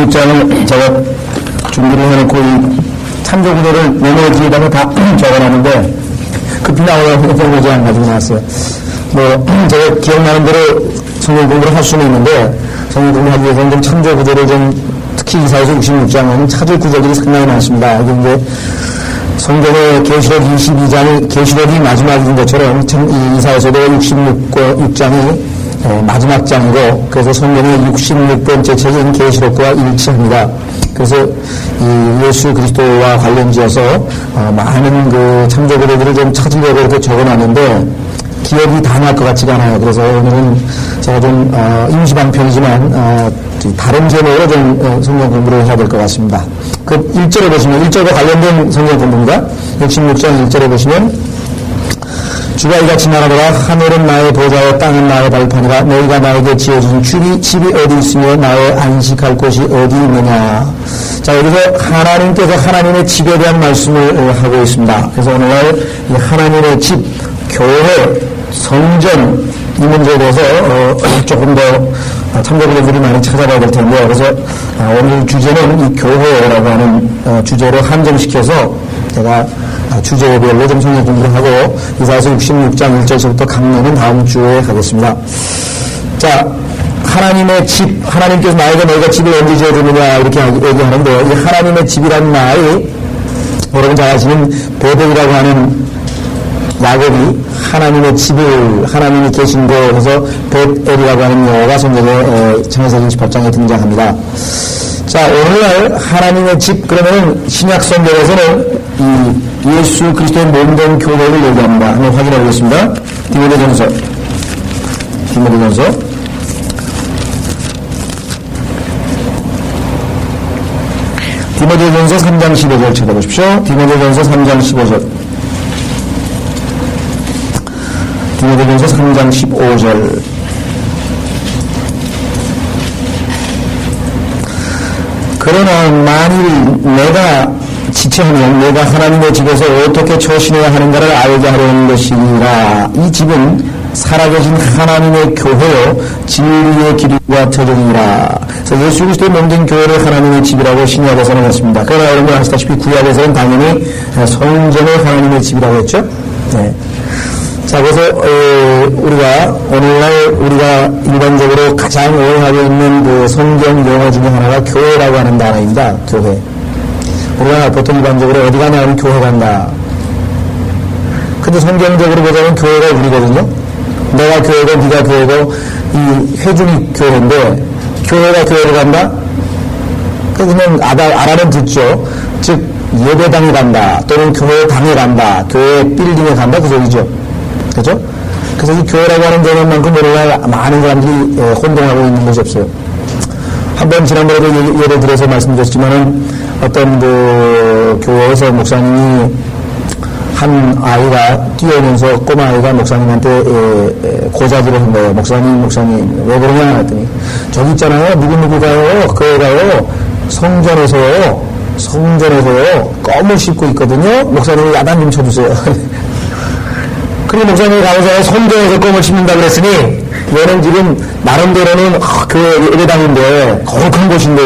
26장을 제가 준비를 해놓고 이 참조구도를 메모지에다가 다 적어놨는데 급히 나오려고 메모지 안 가지고 나왔어요. 제가 기억나는 대로 성경 공부를 할 수는 있는데 성경 공부하기 위해서는 좀 참조구도를 좀 특히 이사야서 66장은 찾을 구절들이 상당히 많습니다. 이게 이제 성경의 계시록 22장이 계시록이 마지막인 것처럼 이사야서도 66장이 마지막 장이고 그래서 성경의 66번째 책인 계시록과 일치합니다. 그래서 이 예수 그리스도와 관련지어서 많은 그 참조구도들을 좀 찾으려고 이렇게 적어놨는데 기억이 다 날 것 같지가 않아요. 그래서 오늘은 제가 좀 임시방편이지만 다른 제목으로 좀 성경 공부를 해야 될 것 같습니다. 그 1절에 보시면 1절과 관련된 성경 공부입니다. 66장 1절에 보시면 주가 이같이 말하더라. 하늘은 나의 보좌요 땅은 나의 발판이라. 너희가 나에게 지어준 집이 어디 있으며 나의 안식할 곳이 어디 있느냐. 자, 여기서 하나님께서 하나님의 집에 대한 말씀을 하고 있습니다. 그래서 오늘날 이 하나님의 집, 교회, 성전 이 문제에 대해서 조금 더 참고자들이 많이 찾아봐야 될 텐데요. 그래서 오늘 주제는 이 교회라고 하는 주제로 한정시켜서 제가 주제별로 좀 성경 공부를 하고 이사야서 66장 1절부터 강론은 다음 주에 하겠습니다. 자, 하나님의 집, 하나님께서 나에게 너희가 집을 언제 지어주느냐 이렇게 얘기하는데 이 하나님의 집이라는 말이 여러분 잘 아시는 베델이라고 하는 야곱이 하나님의 집을 하나님이 계신 곳에서 벳엘이라고 하는 용어가 성경의 창세기 28장에 등장합니다. 자, 오늘날 하나님의 집 그러면 신약 성경에서는 이 예수 그리스도의 몸된 교회를 얘기합니다. 한번 확인해 보겠습니다. 디모데전서 디모데전서 3장 15절 찾아보십시오. 디모데전서 3장 15절. 디모데전서 3장 15절. 그러나 만일 내가 지체하면 내가 하나님의 집에서 어떻게 처신해야 하는가를 알게 하려는 것이니라. 이 집은 살아계신 하나님의 교회요 진리의 길과 터전이라. 그래서 예수 그리스도의 몸된 교회를 하나님의 집이라고 신약에서는 했습니다. 그러나 여러분 아시다시피 구약에서는 당연히 성전을 하나님의 집이라고 했죠. 네. 자, 그래서 우리가 오늘날 우리가 일반적으로 가장 오해하고 있는 그 성경 용어 중에 하나가 교회라고 하는 단어입니다. 교회. 우리가 보통 일반적으로 어디 가냐 하면 교회 간다. 근데 성경적으로 보자면 교회가 우리거든요. 내가 교회고 네가 교회고 이 회중이 교회인데 교회가 교회를 간다? 그냥 알아는 듣죠. 즉 예배당에 간다 또는 교회당에 간다 교회 빌딩에 간다 그 소리죠. 그죠? 그래서 이 교회라고 하는 개념만큼 오늘날 많은 사람들이 혼동하고 있는 것이 없어요. 한번 지난번에도 예를 들어서 말씀드렸지만은 어떤 그 교회에서 목사님이 한 아이가 뛰어오면서 꼬마 아이가 목사님한테 고자질을 한 거예요. 목사님 왜 그러냐 했더니 저기 있잖아요. 누구누구가요 교회 가요 성전에서요 껌을 씹고 있거든요. 목사님이 야단 좀 쳐주세요. 그리고 목사님이 가면서 성전에서 껌을 씹는다 그랬으니 얘는 지금 나름대로는 그 예배당인데 거룩한 곳인데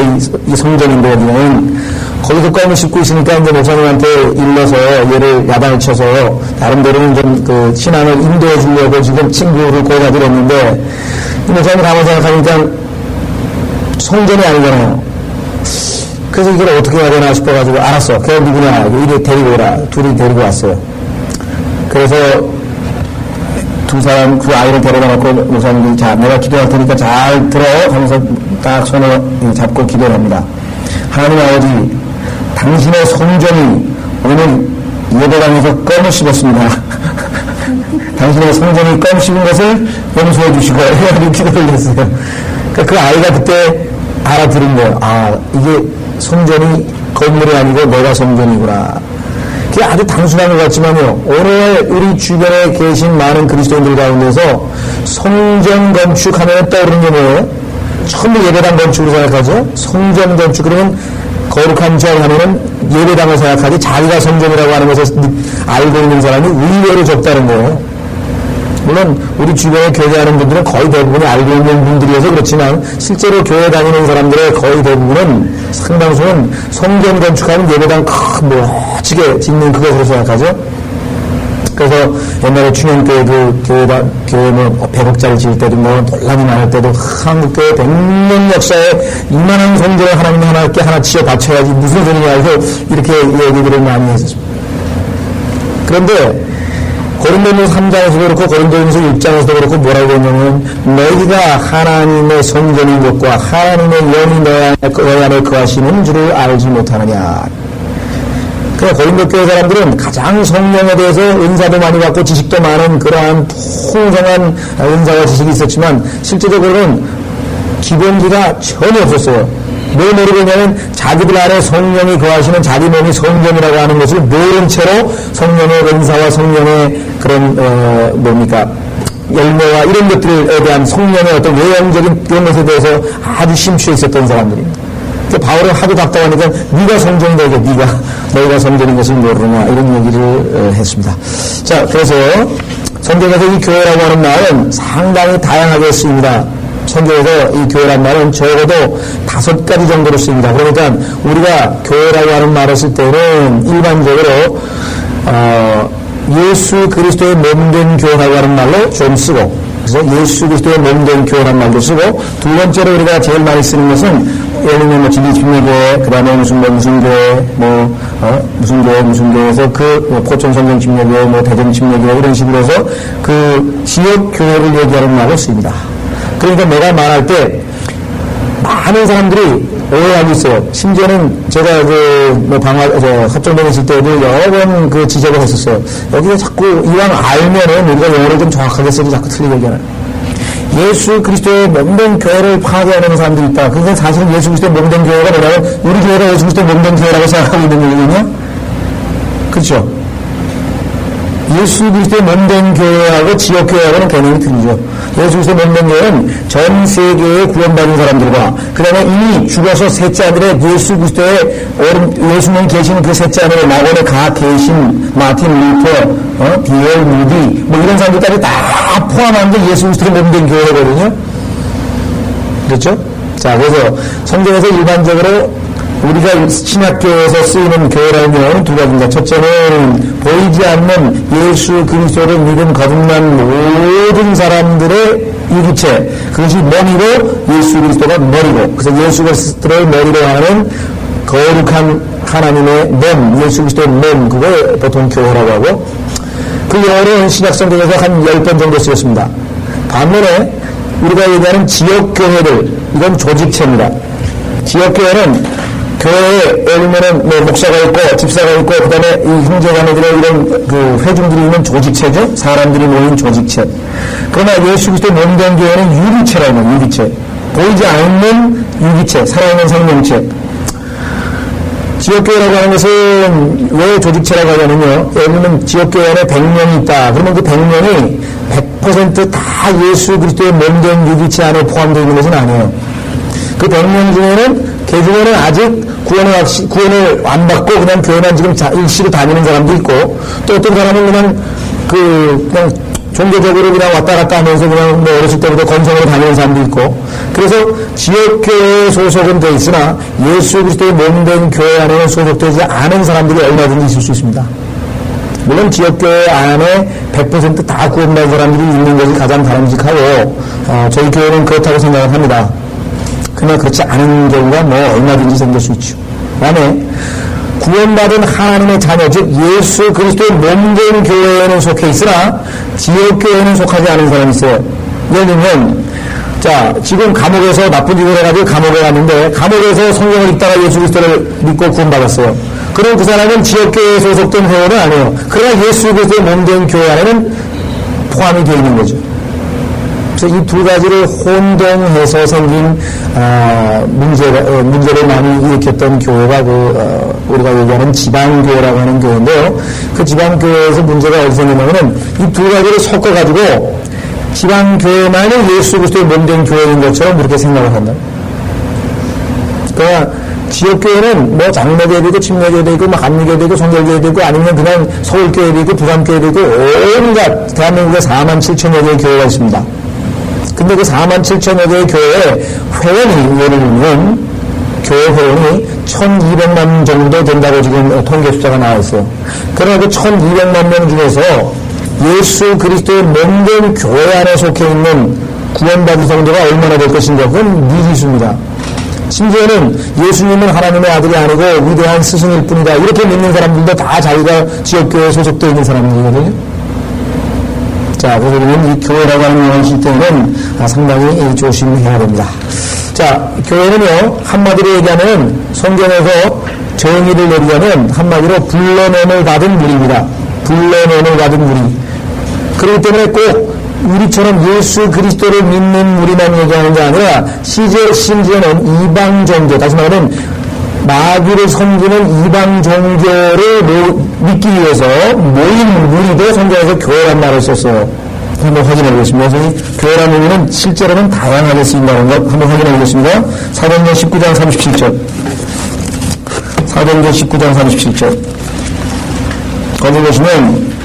이 성전인데 여기는 거기서 껌을 씹고 있으니까 이제 목사님한테 일러서 얘를 야단을 쳐서 나름대로는 좀 그 신앙을 인도해 주려고 지금 친구를 고자질했는데 이 목사님이 가만히 생각하니까 성전이 아니잖아요. 그래서 이걸 어떻게 해야 되나 싶어가지고 알았어. 걔 누구냐 이래 데리고 오라. 둘이 데리고 왔어요. 그래서 두 사람 그 아이를 데려다 놓고 목사님이 자 내가 기도할 테니까 잘 들어 하면서 딱 손을 잡고 기도를 합니다. 하나님 아버지 당신의 성전이 오늘 예배당에서 껌을 씹었습니다. 당신의 성전이 껌 씹은 것을 용서해 주시고 이렇게 기도를 했어요. 그러니까 그 아이가 그때 알아들은 거예요. 아 이게 성전이 건물이 아니고 내가 성전이구나. 그게 아주 단순한 것 같지만요. 오늘 우리 주변에 계신 많은 그리스도인들 가운데서 성전 건축하면 떠오르는 게 뭐예요? 처음에 예배당 건축으로 생각하죠. 성전 건축 그러면 거룩한 절 하면은 예배당을 생각하지 자기가 성전이라고 하는 것을 알고 있는 사람이 의외로 적다는 거예요. 물론 우리 주변에 교회 다니는 분들은 거의 대부분이 알고 있는 분들이어서 그렇지만 실제로 교회 다니는 사람들의 거의 대부분은 상당수는 성전 건축하는 예배당 멋지게 짓는 그것으로 생각하죠. 그래서 옛날에 충현교회 교회 뭐 100억짜리 지을 때도 뭐 논란이 많을 때도 한국교회 100년 역사에 이만한 성전을 하나님께 하나 지어 바쳐야지 무슨 소리냐 해서 이렇게 얘기들을 많이 했었습니다. 그런데 고린도전서 3장에서도 그렇고 고린도전서 6장에서도 그렇고 뭐라고 했냐면 너희가 하나님의 성전인 것과 하나님의 영이 너희 안에 거하시는 줄을 알지 못하느냐. 그 고린도 교회 사람들은 가장 성령에 대해서 은사도 많이 받고 지식도 많은 그러한 풍성한 은사와 지식이 있었지만 실제적으로는 기본기가 전혀 없었어요. 뭘 모르고 있냐면 자기들 안에 성령이 거하시는 자기 몸이 성전이라고 하는 것을 모른 채로 성령의 은사와 성령의 그런 열매와 이런 것들에 대한 성령의 어떤 외형적인 그런 것에 대해서 아주 심취해 있었던 사람들입니다. 바울은 하도 답답하니까 네가 성전이다 이게 너희가 성전인 것을 모르느냐 이런 얘기를 했습니다. 자, 그래서 성경에서 이 교회라고 하는 말은 상당히 다양하게 쓰입니다. 성경에서 이 교회란 말은 적어도 5가지 정도로 쓰입니다. 그러니까 우리가 교회라고 하는 말을 쓸 때는 일반적으로 예수 그리스도의 몸된 교회라고 하는 말로 좀 쓰고, 그래서 예수 그리스도의 몸된 교회라는 말도 쓰고, 두 번째로 우리가 제일 많이 쓰는 것은 예를 들면 뭐 진리침례교회, 그 다음에 무슨 교회, 무슨 교회에서 포천 성경 침례교회, 대전 침례교회 이런 식으로 해서 그 지역 교회를 얘기하는 말을 씁니다. 그러니까 내가 말할 때 많은 사람들이 오해하고 있어요. 심지어는 제가 합정동에 있을 때도 여러 번 그 지적을 했었어요. 여기가 자꾸 이왕 알면은 우리가 영어를 좀 정확하게 쓰지 자꾸 틀리게 얘기하는. 예수 그리스도의 몸된 교회를 파괴하는 사람들이 있다. 그러니까 사실은 예수 그리스도의 몸된 교회가 뭐냐면 우리 교회가 예수 그리스도의 몸된 교회라고 생각하고 있는 얘기거든요. 그렇죠? 예수 그리스도의 몸된 교회하고 지역교회하고는 개념이 틀리죠. 예수 그리스도의 몸된 교회는 전 세계에 구원받은 사람들과 그 다음에 이미 죽어서 셋째 하늘에 예수 그리스도의 예수님 계신 그 셋째 하늘에 낙원에 가 계신 마틴 루터, 디엘 무디 뭐 이런 사람들까지 다 포함한 게 예수 그리스도의 몸된 교회거든요. 그렇죠? 자, 그래서 성경에서 일반적으로 우리가 신약교회에서 쓰이는 교회라는 경우는 두 가지입니다. 첫째는 보이지 않는 예수 그리스도를 믿음 거듭난 모든 사람들의 유기체, 그것이 몸이고 예수 그리스도가 머리고, 그래서 예수 그리스도를 머리로 하는 거룩한 하나님의 몸, 예수 그리스도의 몸, 그걸 보통 교회라고 하고, 그 영어로는 신약성경에서 한 10번 정도 쓰였습니다. 반면에 우리가 얘기하는 지역교회들, 이건 조직체입니다. 지역교회는 교회에 예를 들면은 목사가 있고 집사가 있고 그 다음에 이 형제자매들의 이런 그 회중들이 있는 조직체죠. 사람들이 모인 조직체. 그러나 예수 그리스도의 몸된 교회는 유기체라고 해요. 유기체. 보이지 않는 유기체, 살아있는 생명체. 지역교회라고 하는 것은 왜 조직체라고 하냐면요. 예를 들면 지역교회 안에 100명이 있다. 그러면 그 100명이 100% 다 예수 그리스도의 몸된 유기체 안에 포함되어 있는 것은 아니에요. 그 100명 중에는 개중에는 아직 구원을 안 받고 그냥 교회만 지금 일시로 다니는 사람도 있고, 또 어떤 사람은 그냥 종교적으로 그냥 왔다 갔다 하면서 그냥 어렸을 때부터 건성으로 다니는 사람도 있고, 그래서 지역교회에 소속은 돼 있으나 예수 그리스도의 몸된 교회 안에는 소속되지 않은 사람들이 얼마든지 있을 수 있습니다. 물론 지역교회 안에 100% 다 구원받은 사람들이 있는 것이 가장 바람직하고, 저희 교회는 그렇다고 생각을 합니다. 그러나 그렇지 않은 경우가 얼마든지 생길 수 있죠. 다음에 구원받은 하나님의 자녀, 즉 예수 그리스도의 몸된 교회에는 속해 있으나 지역교회에는 속하지 않은 사람이 있어요. 예를 들면 지금 감옥에서 나쁜 짓을 해가지고 감옥에 갔는데 감옥에서 성경을 읽다가 예수 그리스도를 믿고 구원받았어요. 그럼 그 사람은 지역교회에 소속된 회원은 아니에요. 그러나 예수 그리스도의 몸된 교회 안에는 포함이 되어 있는 거죠. 그래서 이 두 가지를 혼동해서 생긴 문제를 많이 일으켰던 교회가 우리가 얘기하는 지방교회라고 하는 교회인데요. 그 지방교회에서 문제가 어디서 생기냐면은 이 두 가지를 섞어가지고 지방교회만이 예수 그리스도의 몸된 교회인 것처럼 그렇게 생각을 한다. 그러나 지역교회는 뭐 장로교회도 있고, 침례교회도 있고, 뭐 감리교회도 있고, 성결교회도 있고, 아니면 그냥 서울교회도 있고, 부산교회도 있고, 온갖 대한민국에 4만 7천여 개의 교회가 있습니다. 근데 그 4만 7천여 개의 교회에 회원이, 예를 들면, 교회 회원이 1200만 정도 된다고 지금 통계 숫자가 나와 있어요. 그러나 그 1200만 명 중에서 예수 그리스도의 몸된 교회 안에 속해 있는 구원받은 성도가 얼마나 될 것인가, 그건 미지수입니다. 심지어는 예수님은 하나님의 아들이 아니고 위대한 스승일 뿐이다, 이렇게 믿는 사람들도 다 자기가 지역교회에 소속되어 있는 사람들이거든요. 자, 그래서 우리는 이 교회라고 하는 용어를 쓸 때는 상당히 조심해야 됩니다. 자, 교회는요, 한마디로 얘기하면 성경에서 정의를 내리자면 한마디로 불러냄을 받은 무리입니다. 불러냄을 받은 무리. 그렇기 때문에 꼭 우리처럼 예수 그리스도를 믿는 무리만 얘기하는 게 아니라 심지어는 이방 종교, 다시 말하면 마귀를 섬기는 이방 종교를 믿기 위해서 모인 무리도 성경에서 교회란 말을 썼어요. 한번 확인해 보겠습니다. 그래서 교회라는 의미는 실제로는 다양하게 쓰인다는 것 한번 확인해 보겠습니다. 사도행전 19장 37절. 사도행전 19장 37절. 거기 보시면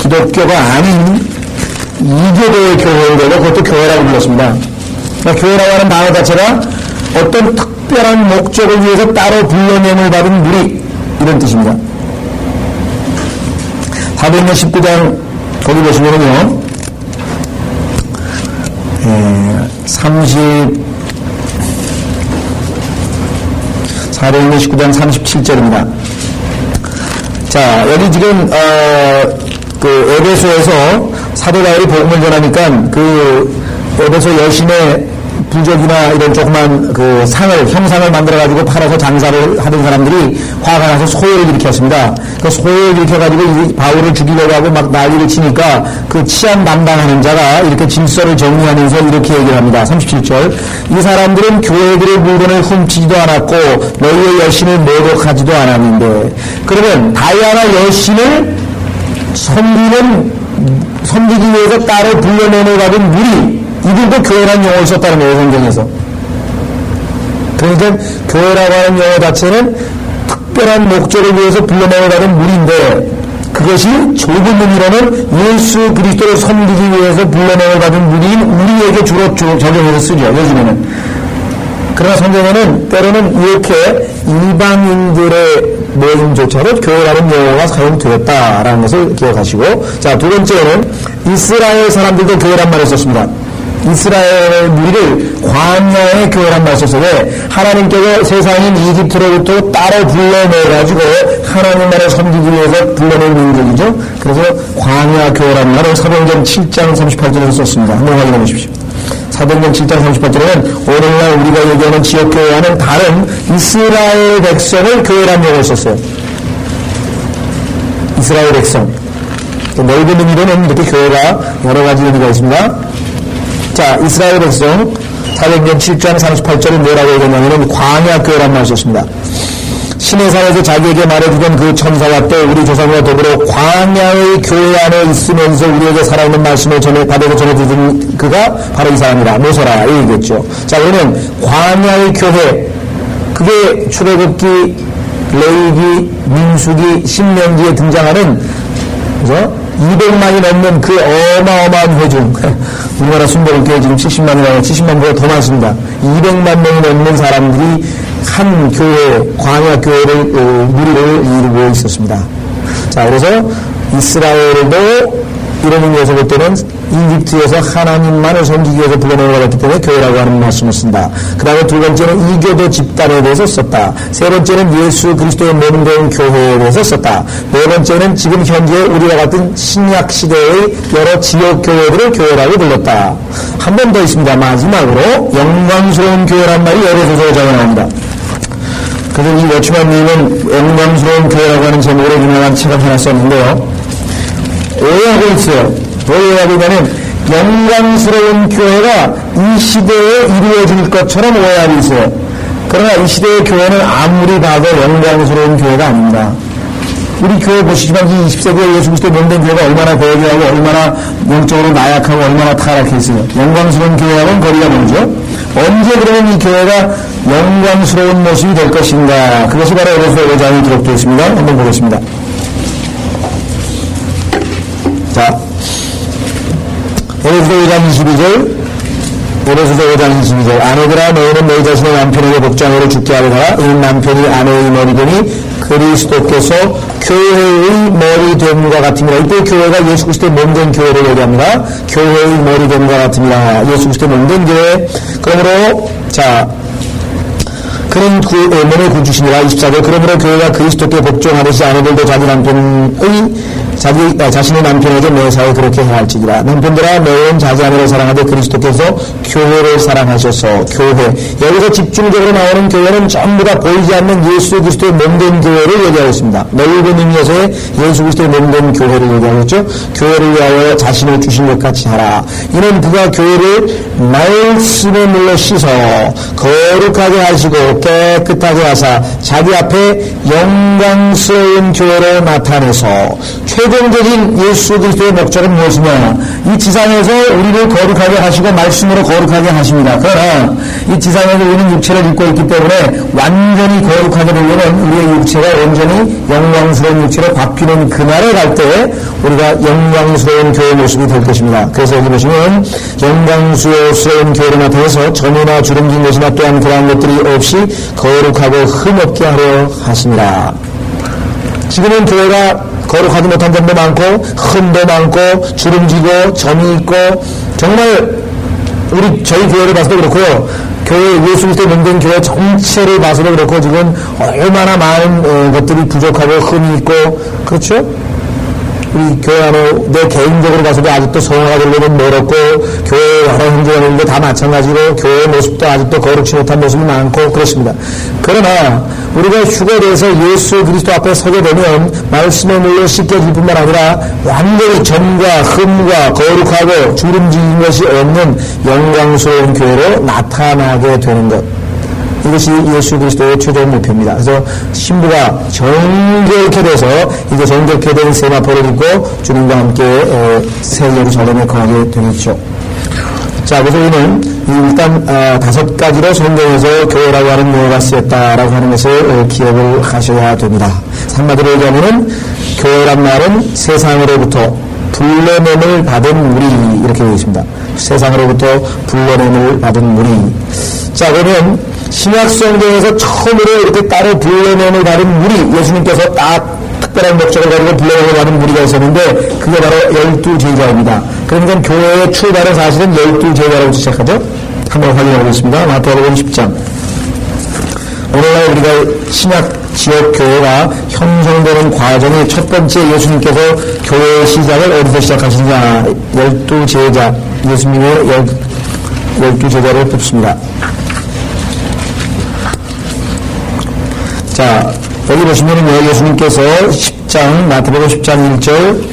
기독교가 아닌 이교도의 교회를 그것도 교회라고 불렀습니다. 그러니까 교회라고 하는 단어 자체가 어떤 특별한 목적을 위해서 따로 불러냄을 받은 무리, 이런 뜻입니다. 사도행전 19장 거기 보시면은요, 4도행전 19장 37절입니다. 자, 여기 지금 그 에베소에서 사도 바울이 복음을 전하니까 그 에베소 여신의 부적이나 이런 조그만 그 형상을 만들어가지고 팔아서 장사를 하던 사람들이 화가 나서 소요를 일으켰습니다. 그 소요를 일으켜가지고 이 바울을 죽이려고 하고 막 난리를 치니까 그 치안 담당하는 자가 이렇게 질서를 정리하면서 이렇게 얘기를 합니다. 37절. 이 사람들은 교회들의 물건을 훔치지도 않았고 너희의 여신을 모독하지도 않았는데, 그러면 다이아나 여신을 섬기기 위해서 따로 불러내는 받은 무리, 이들도 교회라는 용어를 썼다는 거예요, 성경에서. 그러니까 교회라고 하는 용어 자체는 특별한 목적을 위해서 불러내는 받은 무리인데, 그것이 좁은 의미로는 예수 그리스도를 섬기기 위해서 불러내는 받은 무리인 우리에게 주로 적용해서 쓰죠, 요즘에는. 그러나 성경에는 때로는 이렇게 이방인들의 모임조차도 교회라는 용어가 사용되었다라는 것을 기억하시고, 자, 두 번째는 이스라엘 사람들도 교회란 말을 썼습니다. 이스라엘 무리를 광야의 교회란 말을 썼어요. 왜? 하나님께서 세상인 이집트로부터 따로 불러내가지고 하나님만을 섬기기 위해서 불러낸 민족이죠. 그래서 광야 교회란 말을 사도행전 7장 38절에서 썼습니다. 한번 확인해 보십시오. 사도행전 7장 38절에는 오늘날 우리가 얘기하는 지역교회와는 다른 이스라엘 백성을 교회란 용어를 썼어요. 이스라엘 백성. 넓은 의미로는 이렇게 교회가 여러 가지 의미가 있습니다. 자, 이스라엘 백성, 사도행전 7장 38절은 뭐라고 얘기하냐면 광야 교회란 말을 썼습니다. 시내산에서 자기에게 말해주던 그 천사와 또 우리 조상과 더불어 광야의 교회 안에 있으면서 우리에게 살아있는 말씀을 바르게 전해주던 그가 바로 이 사람이다. 모세라, 이 얘기겠죠. 자, 그러면 광야의 교회, 그게 출애굽기, 레위기, 민수기, 신명기에 등장하는, 그죠? 200만이 넘는 그 어마어마한 회중. 우리나라 순복음교회 지금 70만보다 더 많습니다. 200만 명이 넘는 사람들이 한 교회, 광야 교회를, 무리를 이루고 있었습니다. 자, 그래서 이스라엘도 이런 의미에서 볼 때는 이집트에서 하나님만을 섬기기 위해서 불러내는 거였기 때문에 교회라고 하는 말씀을 쓴다. 그 다음에 두 번째는 이교도 집단에 대해서 썼다. 세 번째는 예수 그리스도의 몸된 교회에 대해서 썼다. 네 번째는 지금 현재 우리와 같은 신약 시대의 여러 지역 교회들을 교회라고 불렀다. 한 번 더 있습니다. 마지막으로 영광스러운 교회란 말이 에베소서에 나옵니다. 그래서 이 워치만님은 영광스러운 교회라고 하는 제목으로 유명한 책을 하나 썼는데요. 오해하고 있어요. 오해하고 있다면 영광스러운 교회가 이 시대에 이루어질 것처럼 오해하고 있어요. 그러나 이 시대의 교회는 아무리 봐도 영광스러운 교회가 아닙니다. 우리 교회 보시지만 이 20세기에 예수 그리스도 몸된 교회가 얼마나 고역하고 얼마나 영적으로 나약하고 얼마나 타락했어요. 영광스러운 교회하고는 거리가 멀죠. 언제 그러면 이 교회가 영광스러운 모습이 될 것인가. 그것이 바로 에베소 5장에 기록되어 있습니다. 한번 보겠습니다. 자, 에베소 5장 22절, 에베소서 5장 22절. 아내들아 너희는 너희 자신의 남편에게 복종하여 죽게 하려다가 이는 남편이 아내의 머리되니 그리스도께서 교회의 머리 됨과 같습니다. 이때 교회가 예수 그리스도의 몸된 교회를 얘기합니다. 교회의 머리 됨과 같습니다. 예수 그리스도의 몸된 교회. 그러므로 자, 그는 몸의 구주시니라. 24절. 그러므로 교회가 그리스도께 복종하듯이 아내들도 자신의 남편에게 매사에 그렇게 행할지니라. 남편들아 너희는 자기 아내를 사랑하되 그리스도께서 교회를 사랑하셔서. 교회, 여기서 집중적으로 나오는 교회는 전부 다 보이지 않는 예수 그리스도의 몸된 교회를 얘기하고 있습니다. 넓은 의미에서의 예수 그리스도의 몸된 교회를 얘기하고 있죠. 교회를 위하여 자신을 주신 것 같이 하라. 이는 그가 교회를 말씀에 물러 씻어 거룩하게 하시고 깨끗하게 하사 자기 앞에 영광스러운 교회로 나타내서. 최종적인 예수 그리스도의 목적은 무엇이냐? 이 지상에서 우리를 거룩하게 하시고 말씀으로 거룩하게 하십니다. 그러나 이 지상에서 우리는 육체를 입고 있기 때문에 완전히 거룩하게 되려면 우리의 육체가 온전히 영광스러운 육체로 바뀌는 그날에 갈 때 우리가 영광스러운 교회의 모습이 될 것입니다. 그래서 여기 보시면 영광스러운 교회로 나타내서 점이나 주름진 것이나 또한 그러한 것들이 없이 거룩하고 흠없게 하려 하십니다. 지금은 교회가 거룩하지 못한 점도 많고 흠도 많고 주름지고 점이 있고 정말 저희 교회를 봐서도 그렇고요. 교회 예수 그리스도의 몸된 교회 전체를 봐서도 그렇고 지금 얼마나 많은 것들이 부족하고 흠이 있고 그렇죠? 우리 교회 안에 내 개인적으로 봐서도 아직도 성화가 되려면 멀었고 교회 여러 형제가 있는데 다 마찬가지로 교회의 모습도 아직도 거룩치 못한 모습이 많고 그렇습니다. 그러나 우리가 휴거돼서 예수 그리스도 앞에 서게 되면 말씀의 물로 씻겨질 뿐만 아니라 완전히 점과 흠과 거룩하고 주름진 것이 없는 영광스러운 교회로 나타나게 되는 것. 이것이 예수 그리스도의 최종 목표입니다. 그래서 신부가 정결케 돼서 이제 정결케 된 세마포를 입고 주님과 함께 새 예루살렘에 거하게 되겠죠. 자, 그래서 우리는 일단 5가지로 성경에서 교회라고 하는 용어가 쓰였다라고 하는 것을 기억을 하셔야 됩니다. 한마디로 얘기하면은 교회란 말은 세상으로부터 불러냄을 받은 무리 이렇게 되어 있습니다. 세상으로부터 불러냄을 받은 무리. 자, 그러면 신약 성경에서 처음으로 이렇게 따로 불러냄을 받은 무리, 예수님께서 딱 특별한 목적을 가지고 불러냄을 받은 무리가 있었는데 그게 바로 12제자입니다. 그러니까 교회의 출발은 사실은 12제자라고 시작하죠. 한번 확인해 보겠습니다. 마태복음 10장. 오늘날 우리가 신약 지역 교회가 형성되는 과정의 첫 번째 예수님께서 교회의 시작을 어디서 시작하시느냐. 12제자, 예수님의 12제자를 뽑습니다. 자, 여기 보시면은요, 예수님께서 10장, 마태복음 10장 1절,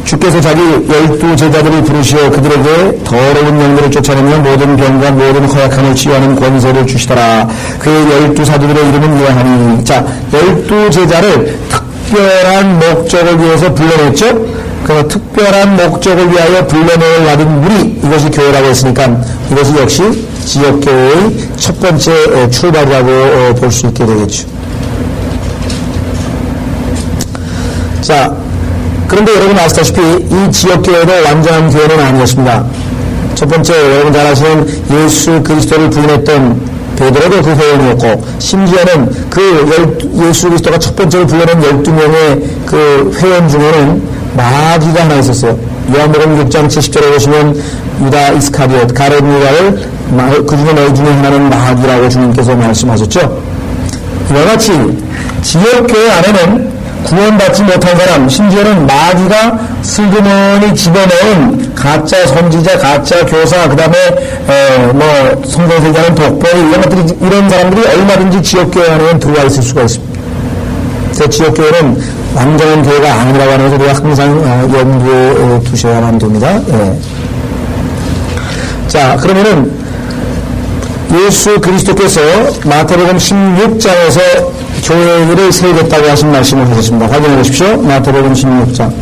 주께서 자기 12제자들을 부르시어 그들에게 더러운 영들을 쫓아내며 모든 병과 모든 허약함을 치유하는 권세를 주시더라. 그의 12사도들의 이름은 이러하니. 자, 12제자를 특별한 목적을 위해서 불러냈죠? 그 특별한 목적을 위하여 불러내을 받은 무리, 이것이 교회라고 했으니까 이것이 역시 지역교회의 첫 번째 출발이라고 볼 수 있게 되겠죠. 자, 그런데 여러분 아시다시피 이 지역교회도 완전한 교회는 아니었습니다. 첫 번째, 여러분 잘 아시는 예수 그리스도를 부인했던 베드로도 그 회원이었고, 심지어는 예수 그리스도가 첫 번째로 불러낸 12명의 그 회원 중에는 마귀가 하나 있었어요. 요한복음 6장 70절에 보시면 유다 이스카리옷, 가룟 유다를 그 중에 너희 중에 하나는 마귀라고 주님께서 말씀하셨죠. 이와 같이 지역교회 안에는 구원받지 못한 사람, 심지어는 마귀가 슬그머니 집어넣은 가짜 선지자, 가짜 교사, 그 다음에 성경세계하는 독보이 이런 사람들이 얼마든지 지역교회 안에 들어와 있을 수가 있습니다. 그래서 지역교회는 완전한 교회가 아니라고 하는 것을 우리가 항상 염두에 두셔야만 됩니다. 예. 자, 그러면은 예수 그리스도께서 마태복음 16장에서 교회를 세우겠다고 하신 말씀을 하셨습니다. 확인해 보십시오. 마태복음 16장.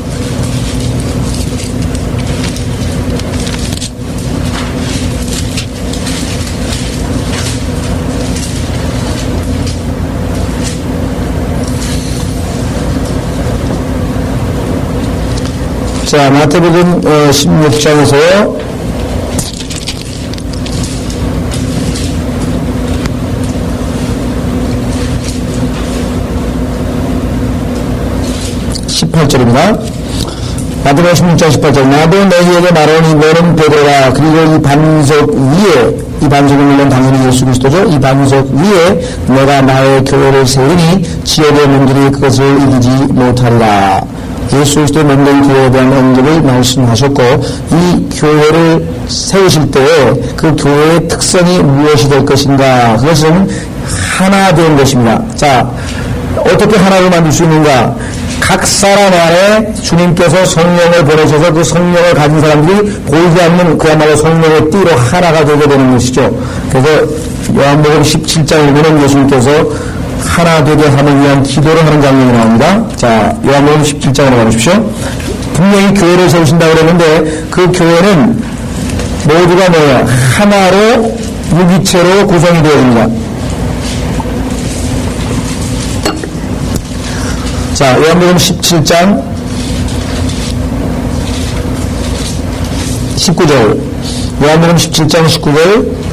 자, 마태복음 16장에서 18절입니다. 마태복음 16장 18절. 나도 너희에게 말하노니 너는 베드로라. 그리고 이 반석 위에, 이 반석은 물론 당연히 예수 그리스도죠. 이 반석 위에 내가 나의 교회를 세우니 지역의 문들이 그것을 이기지 못하리라. 예수 그리스도의 몸된 교회에 대한 언급을 말씀하셨고, 이 교회를 세우실 때에 그 교회의 특성이 무엇이 될 것인가? 그것은 하나 된 것입니다. 자, 어떻게 하나로 만들 수 있는가? 각 사람 안에 주님께서 성령을 보내셔서 그 성령을 가진 사람들이 보이지 않는 그야말로 성령의 띠로 하나가 되게 되는 것이죠. 그래서 요한복음 17장을 보면 예수님께서 하나 되게 하기 위한 기도를 하는 장면이 나옵니다. 자, 요한복음 17장으로 가보십시오. 분명히 교회를 세우신다고 그랬는데 그 교회는 모두가 뭐예요? 하나로 유기체로 구성이 되어집니다. 자, 요한복음 17장 19절. 요한복음 17장 19절.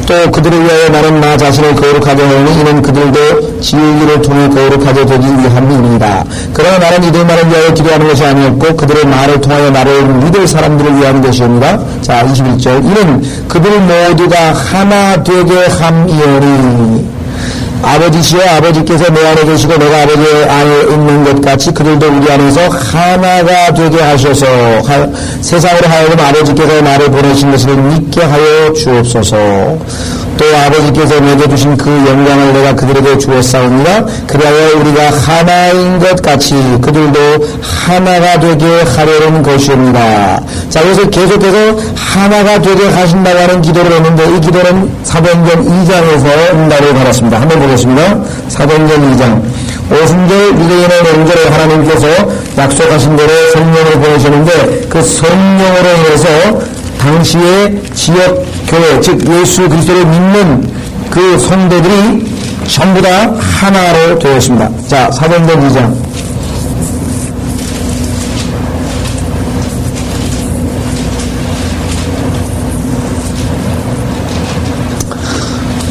또 그들을 위하여 나는 나 자신을 거룩하게 하오니 이는 그들도 진리를 통해 거룩하게 되기 위함이니이다. 그러나 나는 이들만을 위하여 기도하는 것이 아니었고 그들의 말을 통하여 나를 믿을 사람들을 위한 것이옵니다. 자, 21절. 이는 그들 모두가 하나 되게 함이오니 아버지시여 아버지께서 내 안에 계시고 내가 아버지 안에 있는 것 같이 그들도 우리 안에서 하나가 되게 하셔서 세상으로 하여금 아버지께서 나를 보내신 것을 믿게 하여 주옵소서. 또 아버지께서 내게 주신 그 영광을 내가 그들에게 주었사옵니다. 그리하여 우리가 하나인 것 같이 그들도 하나가 되게 하려는 것이옵니다. 자, 그래서 계속해서 하나가 되게 하신다고 하는 기도를 했는데 이 기도는 사도행전 2장에서 응답을 받았습니다. 한번 보겠습니다. 사도행전 2장. 오순절 유대인의 명절에 하나님께서 약속하신 대로 성령을 보내셨는데 그 성령으로 인해서 당시의 지역 교회, 즉 예수 그리스도를 믿는 그 성도들이 전부 다 하나로 되었습니다. 자, 사도행전 2장.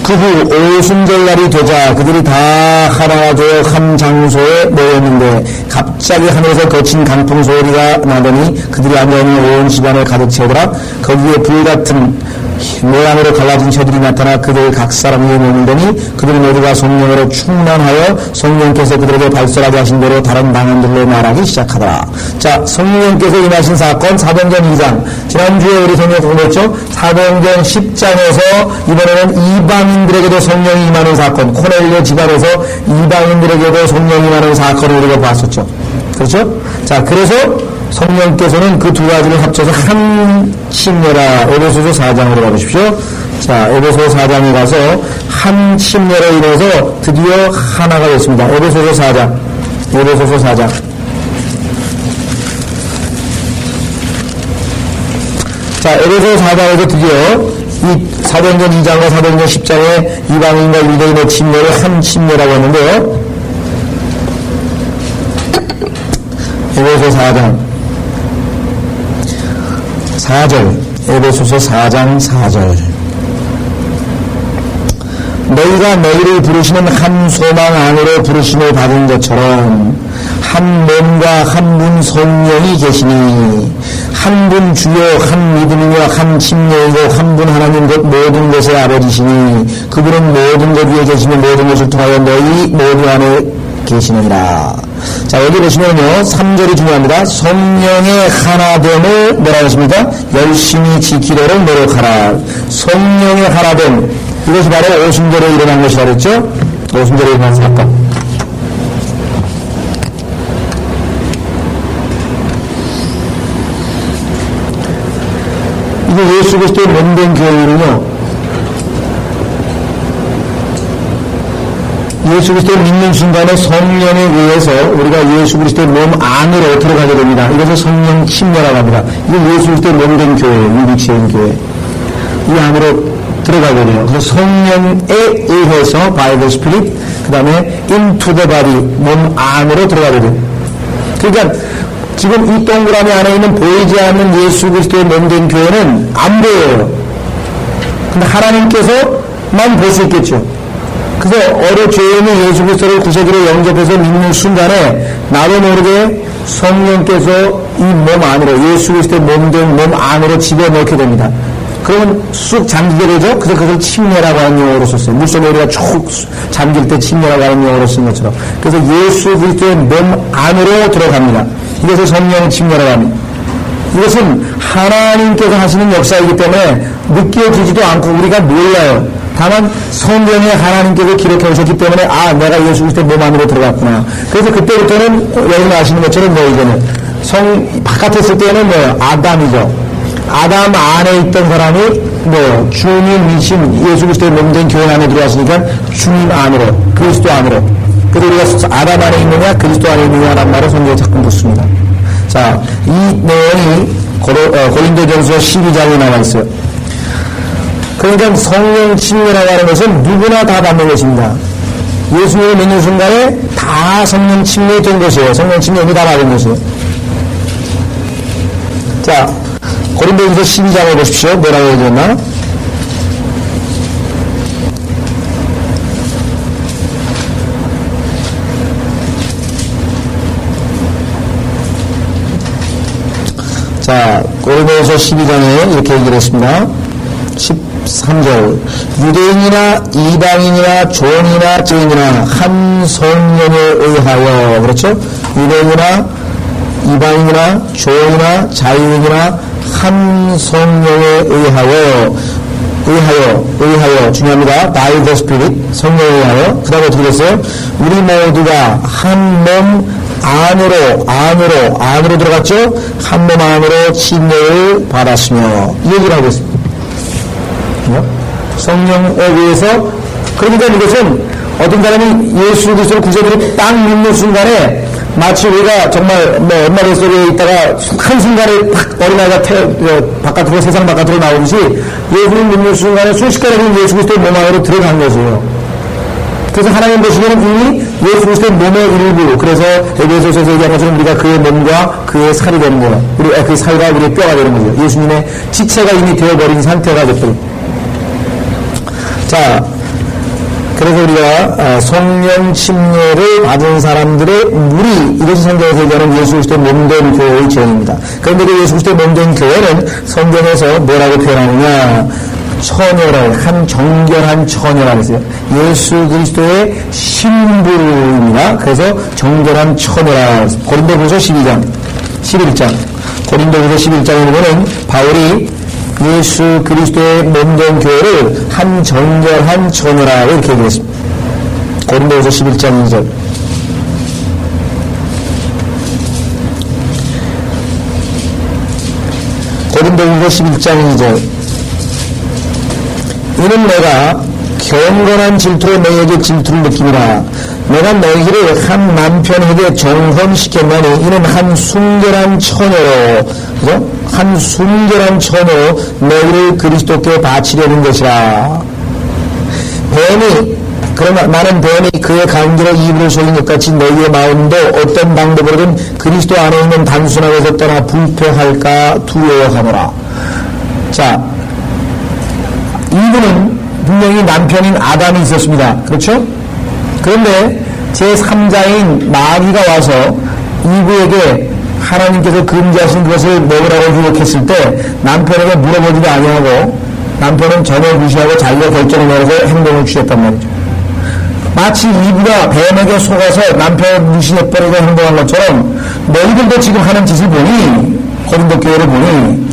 그 후 오순절날이 되자 그들이 다 하나가 되어 한 장소에 모였는데 갑자기 하늘에서 거친 강풍 소리가 나더니 그들이 앉아있는 온 집안을 가득 채우더라. 거기에 불같은 모양으로 갈라진 새들이 나타나 그들 각 사람 위에 머물더니 그들 모두가 성령으로 충만하여 성령께서 그들에게 발설하게 하신 대로 다른 방언들로 말하기 시작하더라. 자, 성령께서 임하신 사건 사도행전 2장. 지난주에 우리 성령 공부했죠? 사도행전 10장에서 이번에는 이방인들에게도 성령이 임하는 사건, 코넬료 집안에서 이방인들에게도 성령이 임하는 사건을 우리가 봤었죠. 그렇죠? 자, 그래서 성령께서는 그 두 가지를 합쳐서 한 침례라. 에베소서 4장으로 가보십시오. 자, 에베소서 4장에 가서 한 침례로 인해서 드디어 하나가 됐습니다. 에베소서 4장. 에베소서 4장. 자, 에베소서 4장에서 드디어 이 사도행전 2장과 사도행전 10장에 이방인과 유대인의 침례를 한 침례라고 했는데요. 에베소서 4장 4절, 에베소서 4장 4절. 너희가 너희를 부르시는 한 소망 안으로 부르심을 받은 것처럼 한 몸과 한 분 성령이 계시니 한 분 주요 한 믿음이며 한 침례이고 한 분 하나님 곧 모든 것의 아버지시니 그분은 모든 것 위에 계시며 모든 것을 통하여 너희 모두 안에 계시느니라. 자, 여기 보시면요 3절이 중요합니다. 성령의 하나됨을 뭐라고 했습니까? 열심히 지키려를 노력하라. 성령의 하나됨, 이것이 바로 오순절에 일어난 것이라 그랬죠? 오순절에 일어난 사건. 이게 예수 그리스도의 몸된 교회는요, 예수 그리스도를 믿는 순간에 성령에 의해서 우리가 예수 그리스도의 몸 안으로 들어가게 됩니다. 이것을 성령 침례라고 합니다. 이게 예수 그리스도의 몸된 교회, 유리체인 교회. 이 안으로 들어가게 돼요. 그래서 성령에 의해서 by the Spirit, 그 다음에 into the body, 몸 안으로 들어가게 돼요. 그러니까 지금 이 동그라미 안에 있는 보이지 않는 예수 그리스도의 몸된 교회는 안 보여요. 근데 하나님께서만 볼 수 있겠죠. 그래서 어려 죄 있는 예수 그리스도를 구세주로 영접해서 믿는 순간에 나도 모르게 성령께서 이 몸 안으로, 예수 그리스도의 몸된 몸 안으로 집어넣게 됩니다. 그러면 쑥 잠기게 되죠? 그래서 그걸 침례라고 하는 용어로 썼어요. 물속에 우리가 쭉 잠길 때 침례라고 하는 용어로 쓴 것처럼. 그래서 예수 그리스도의 몸 안으로 들어갑니다. 이것을 성령 침례라고 합니다. 이것은 하나님께서 하시는 역사이기 때문에 느껴지지도 않고 우리가 몰라요. 다만 성경에 하나님께서 기록해 오셨기 때문에 아, 내가 예수 그리스도의 몸 안으로 들어갔구나. 그래서 그때부터는 여러분 아시는 것처럼 뭐 이제는 바깥에 있을 때는 뭐예요? 아담이죠. 아담 안에 있던 사람이 뭐 주님이신 예수 그리스도의 몸된 교회 안에 들어왔으니까 주님 안으로, 그리스도 안으로. 그래서 우리가 아담 안에 있느냐 그리스도 안에 있느냐라는 말을 성경에 자꾸 묻습니다. 자, 이 내용이 고린도전서 12장에 나와 있어요. 그러니까 성령 침례라고 하는 것은 누구나 다 받는 것입니다. 예수님을 믿는 순간에 다 성령 침례된 것이에요. 성령 침례를 다 받은 것이에요. 자, 고린도전서 12장을 보십시오. 뭐라고 해줬나? 자, 고린도전서 12장에 이렇게 얘기를 했습니다. 13절. 유대인이나 이방인이나 종이나 죄인이나 한 성령에 의하여, 그렇죠? 유대인이나 이방인이나 종이나 자유인이나 한 성령에 의하여, 중요합니다. by the Spirit, 성령에 의하여. 그 다음에 어떻게 됐어요? 우리 모두가 한 몸 안으로 들어갔죠? 한 몸 안으로 침례를 받았으며, 이 얘기를 하고 있습니다. 성령에 의해서, 그러니까 이것은 어떤 사람이 예수 그리스도를 구세주로 딱 믿는 순간에 마치 우리가 정말 뭐 엄마 뱃속에 있다가 한순간에 딱 어린아이가 바깥으로, 세상 바깥으로 나오듯이 예수를 믿는 순간에 순식간에 예수 그리스도의 몸 안으로 들어간 것이에요. 그래서 하나님 보시기에는 이미 예수 그리스도의 몸의 일부, 그래서 에베소서에서 얘기한 것처럼 우리가 그의 몸과 그의 살이 되는 거예요. 그 살과 우리의 뼈가 되는 거죠. 예수님의 지체가 이미 되어버린 상태가 됐어요. 자, 그래서 우리가 성령 침례를 받은 사람들의 무리, 이것이 성경에서 얘기하는 예수 그리스도의 몸된 교회의 제형입니다. 그런데 그 예수 그리스도의 몸된 교회는 성경에서 뭐라고 표현하느냐? 처녀를, 한 정결한 처녀라고 했어요. 예수 그리스도의 신부입니다. 그래서 정결한 처녀라. 고린도후서 11장. 고린도후서 11장에 보면 바울이 예수 그리스도의 몸된 교회를 한 정결한 처녀라고 이렇게 얘기했습니다. 고린도후서 11장 2절. 고린도후서 11장 2절. 이는 내가 경건한 질투로 너희에게 질투를 느끼니라. 내가 너희를 한 남편에게 정혼시켰나니 이는 한 순결한 처녀로, 그죠? 한 순결한 처녀로 너희를 그리스도께 바치려는 것이라. 그러나 나는 뱀이 그의 간기로 이불을 속인 것 같이 너희의 마음도 어떤 방법으로든 그리스도 안에 있는 단순함에서 떠나 불패할까 두려워하노라. 자, 이분은 분명히 남편인 아담이 있었습니다. 그렇죠? 그런데 제3자인 마귀가 와서 이브에게 하나님께서 금지하신 것을 먹으라고 유혹했을 때 남편에게 물어보지도 아니하고 남편은 전혀 무시하고 자기가 결정을 내려서 행동을 취했단 말이죠. 마치 이브가 뱀에게 속아서 남편을 무시해버리고 행동한 것처럼 너희들도 지금 하는 짓을 보니, 고린도 교회를 보니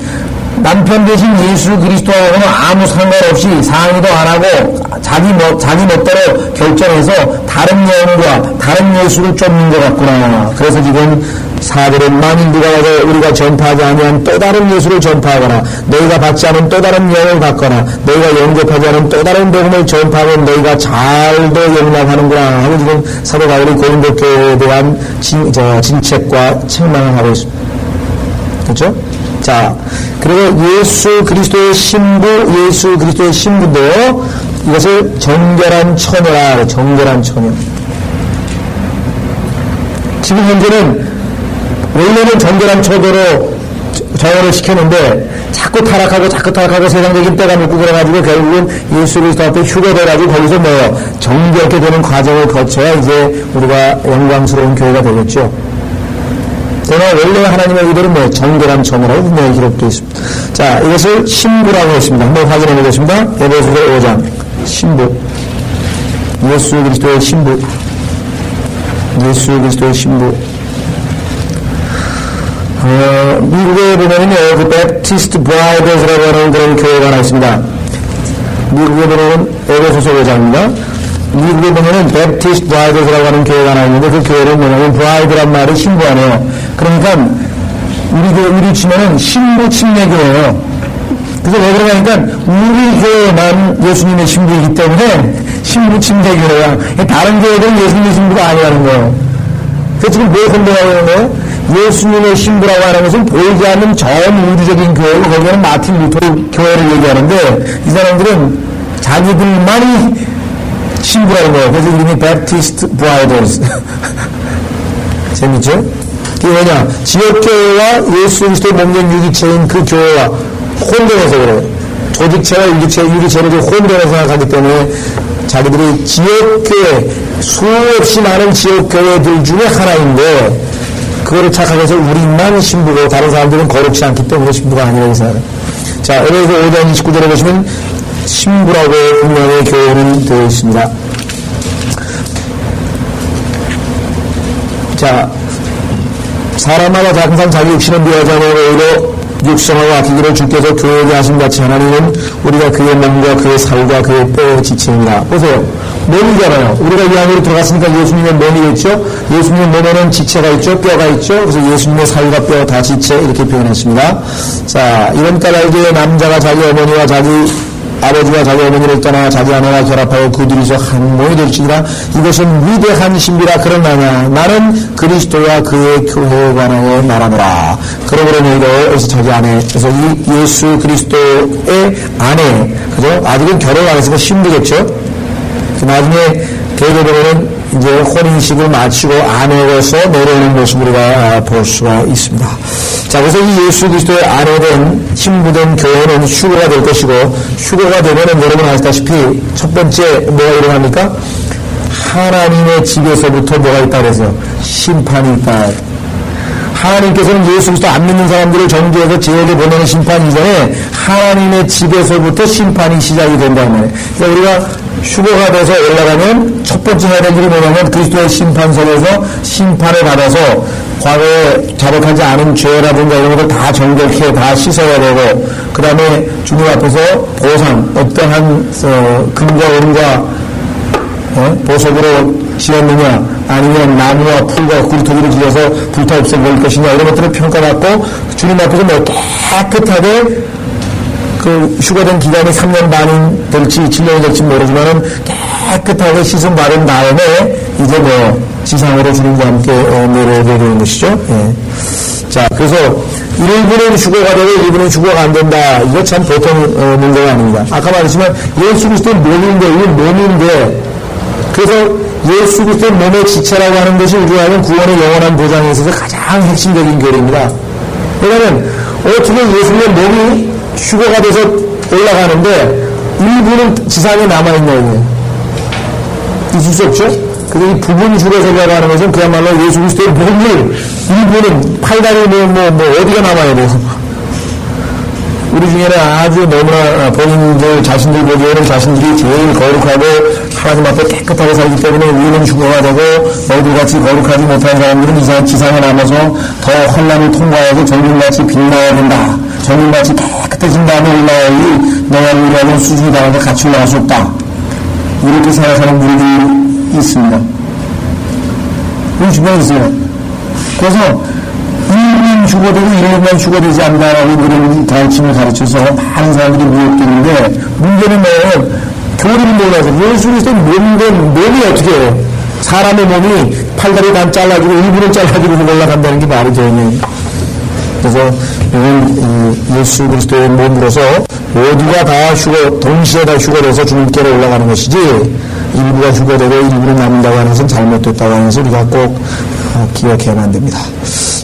남편 대신 예수 그리스도하고는 아무 상관없이 상의도 안 하고 자기 멋대로 결정해서 다른 영과 다른 예수를 쫓는 것 같구나. 그래서 지금 사들은 만일 누가 와서 우리가 전파하지 아니한 또 다른 예수를 전파하거나 너희가 받지 않은 또 다른 영을 받거나 너희가 영접하지 않은 또 다른 복음을 전파하면 너희가 잘도 용납하는구나 하고 지금 사도 바울이 고린도 교회에 대한 진책과 책망을 하고 있습니다. 그렇죠? 자, 그리고 예수 그리스도의 신부도 이것을 정결한 처녀라. 정결한 처녀. 지금 현재는 원래는 정결한 초도로 정원을 시켰는데 자꾸 타락하고 세상적인 때가 묻고 그래가지고 결국은 예수 그리스도 앞에 휴거돼가지고 거기서 정결케 되는 과정을 거쳐야 이제 우리가 영광스러운 교회가 되겠죠. 그러나 원래 하나님의 의도는 정결한 청으로 분명히 기록되어 있습니다. 자, 이것을 신부라고 했습니다. 한번 확인해 보겠습니다. 에베소서 5장 신부, 예수 그리스도의 신부, 예수 그리스도의 신부. 미국에 보면은요, 그 베프티스트 브라이더즈라고 하는 그런 교회가 하나 있습니다. 미국에 보면은 에베소서 5장입니다. 미국에 보면은 베프티스트 브라이더즈라고 하는 교회가 하나 있는데 그 교회는 뭐냐면 브라이드란 말이 신부하네요. 그러니까 우리 치면은 신부 침례교회예요. 그래서 왜 그러냐니까 우리 교회만 예수님의 신부이기 때문에 신부 침례교회야. 다른 교회들은 예수님의 신부가 아니라는 거예요. 그래서 지금 뭘 혼동하고 있는 거예요? 예수님의 신부라고 하는 것은 보이지 않는 전 우주적인 교회고 거기에는 마틴 루터 교회를 얘기하는데 이 사람들은 자기들만이 신부라는 거예요. 그래서 이름이 베프티스트 브라이더스. 재밌죠? 그게 뭐냐? 지역교회와 예수 그리스도의 몸된 유기체인 그 교회와 혼돈해서 그래요. 조직체와 유기체를 혼돈해서 생각하기 때문에 자기들이 지역교회, 수없이 많은 지역교회들 중에 하나인데 그거를 착각해서 우리만 신부고 다른 사람들은 거룩치 않기 때문에 신부가 아니라고 생각해요. 자, 에베소서 5장 29절에 보시면 신부라고 분명히 교회는 되어 있습니다. 자, 사람마다 항상 자기 육신은 비하자는 의로 육성하고 아끼기를 주께서 교회에게 하신 같이 하나님은 우리가 그의 몸과 그의 살과 그의 뼈의 지체입니다. 보세요. 몸이잖아요. 우리가 이 안으로 들어갔으니까 예수님의 몸이겠죠. 예수님의 몸에는 지체가 있죠. 뼈가 있죠. 그래서 예수님의 살과 뼈 다 지체 이렇게 표현했습니다. 자, 이런 까닭에 남자가 자기 어머니와 자기 아버지와 자기 어머니를 떠나 자기 아내와 결합하여 그 둘이서 한 몸이 될지니라. 이것은 위대한 신비라. 그러나냐 나는 그리스도와 그의 교회에 관하여 말하노라. 그러므로 너희도 여기서 자기 아내, 그래서 이 예수 그리스도의 아내, 그죠? 아직은 결혼 안 했으니까 신부겠죠. 나중에 대개적으로는 이제 혼인식을 마치고 아내로서 내려오는 모습을 우리가 볼 수가 있습니다. 자, 그래서 이 예수 그리스도의 아내된 신부된 교회는 휴거가 될 것이고, 휴거가 되면은 여러분 아시다시피 첫 번째 뭐가 일어납니까? 하나님의 집에서부터 뭐가 있다 그래서 심판이 있다. 하나님께서는 예수 그리스도 안 믿는 사람들을 정죄해서 지옥에 보내는 심판 이전에 하나님의 집에서부터 심판이 시작이 된다는 말이에요. 그러니까 우리가 휴거가 돼서 올라가면 첫 번째 해야 될 일이 뭐냐면 그리스도의 심판석에서 심판을 받아서 과거에 자백하지 않은 죄라든가 이런 것들 다 정결케 다 씻어야 되고, 그 다음에 주님 앞에서 보상, 어떠한 금과 은과 보석으로 지었느냐, 아니면 나무와 풀과 굴토기를 지어서 불타 없애버릴 것이냐, 이런 것들을 평가받고 주님 앞에서 깨끗하게 그 휴거된 기간이 3년 반이 될지 7년이 될지 모르지만은 깨끗하게 씻음 받은 다음에 이제 지상으로 주님과 함께 내려오게 되는 것이죠. 예. 자, 그래서 일부는 휴거가 되고 일부는 휴거가 안 된다. 이거 참 보통 문제가 아닙니다. 아까 말했지만 예수 그리스도의 몸인데, 이게 몸인데, 그래서 예수 그리스도의 몸의 지체라고 하는 것이 우리가 하는 구원의 영원한 보장에 있어서 가장 핵심적인 교리입니다. 왜냐하면 어떻게 예수님의 몸이 휴거가 돼서 올라가는데 일부는 지상에 남아있냐, 있을 수 없죠? 근데 이 부분 휴거설이라고 하는 것은 그야말로 예수 그리스도의 몸을 일부는 팔다리 어디가 남아야 돼요? 우리 중에는 아주 너무나 본인들 자신들 보기에는 자신들이 제일 거룩하고 하나님 앞에 깨끗하게 살기 때문에 우리는 휴거가 되고 너희들같이 거룩하지 못한 사람들은 이상 지상에 남아서 더 환난을 통과해서 정금같이 빛나야 된다. 정금같이 깨끗해진 다음에 올라와야지 너와 우리하고는 수준이 다르게 같이 올라갈 수 없다. 이렇게 생각하는 분들이 있습니다. 우리 주변에 있어요. 그래서 일부는 휴거되고 일부만 휴거되지 않는다라고 그런 가르침을 가르쳐서 많은 사람들이 미혹되는데, 문제는 뭐예요? 교리를 몰라서 예수 그리스도의 몸이 어떻게 해요? 사람의 몸이 팔다리 반 잘라지고 일부는 잘라지고 올라간다는 게 말이 되냐. 그래서 이건 예수 그리스도의 몸으로서 모두가 다 동시에 다 휴거돼서 주님께로 올라가는 것이지, 일부가 휴거되고 일부는 남는다고 하는 것은 잘못됐다고 하는 것을 우리가 꼭 기억해야만 됩니다.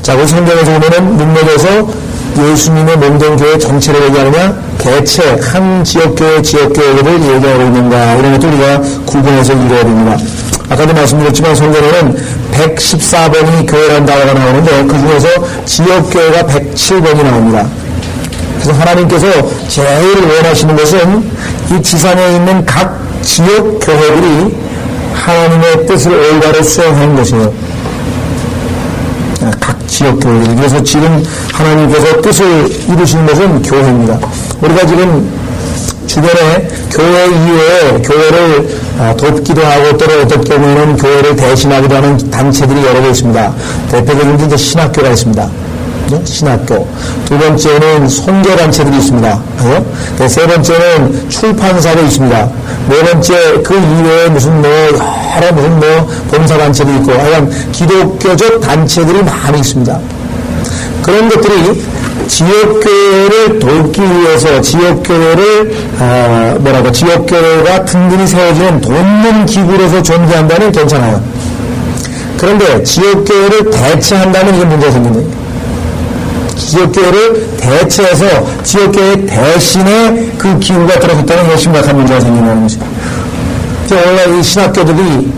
자, 그 성경에서 보면은 문맥에서 예수님의 몸된 교회 전체를 얘기하느냐, 대체 한 지역교회를 얘기하고 있는가, 이런 것도 우리가 구분해서 읽어야 됩니다. 아까도 말씀드렸지만 성경에는 114번이 교회라는 단어가 나오는데 그 중에서 지역교회가 107번이 나옵니다. 그래서 하나님께서 제일 원하시는 것은 이 지상에 있는 각 지역교회들이 하나님의 뜻을 올바로 수행하는 것이에요. 각 지역교회들. 그래서 지금 하나님께서 뜻을 이루시는 것은 교회입니다. 우리가 지금 주변에 교회 이외에 교회를 돕기도 하고 또는 어떤 경우에는 교회를 대신하기도 하는 단체들이 여러 개 있습니다. 대표적인 이제 신학교가 있습니다. 신학교. 두 번째는 선교단체들이 있습니다. 세 번째는 출판사도 있습니다. 네 번째 그 이외에 무슨 봉사단체도 있고 하여간 기독교적 단체들이 많이 있습니다. 그런 것들이 지역교회를 돕기 위해서 지역교회를 지역교회가 든든히 세워지는 돕는 기구로서 존재한다면 괜찮아요. 그런데 지역교회를 대체한다면 이게 문제가 생긴다. 지역교회를 대체해서 지역교회 대신에 그 기구가 들어섰다는 이게 심각한 문제가 생기는 것이죠. 원래 이 신학교들이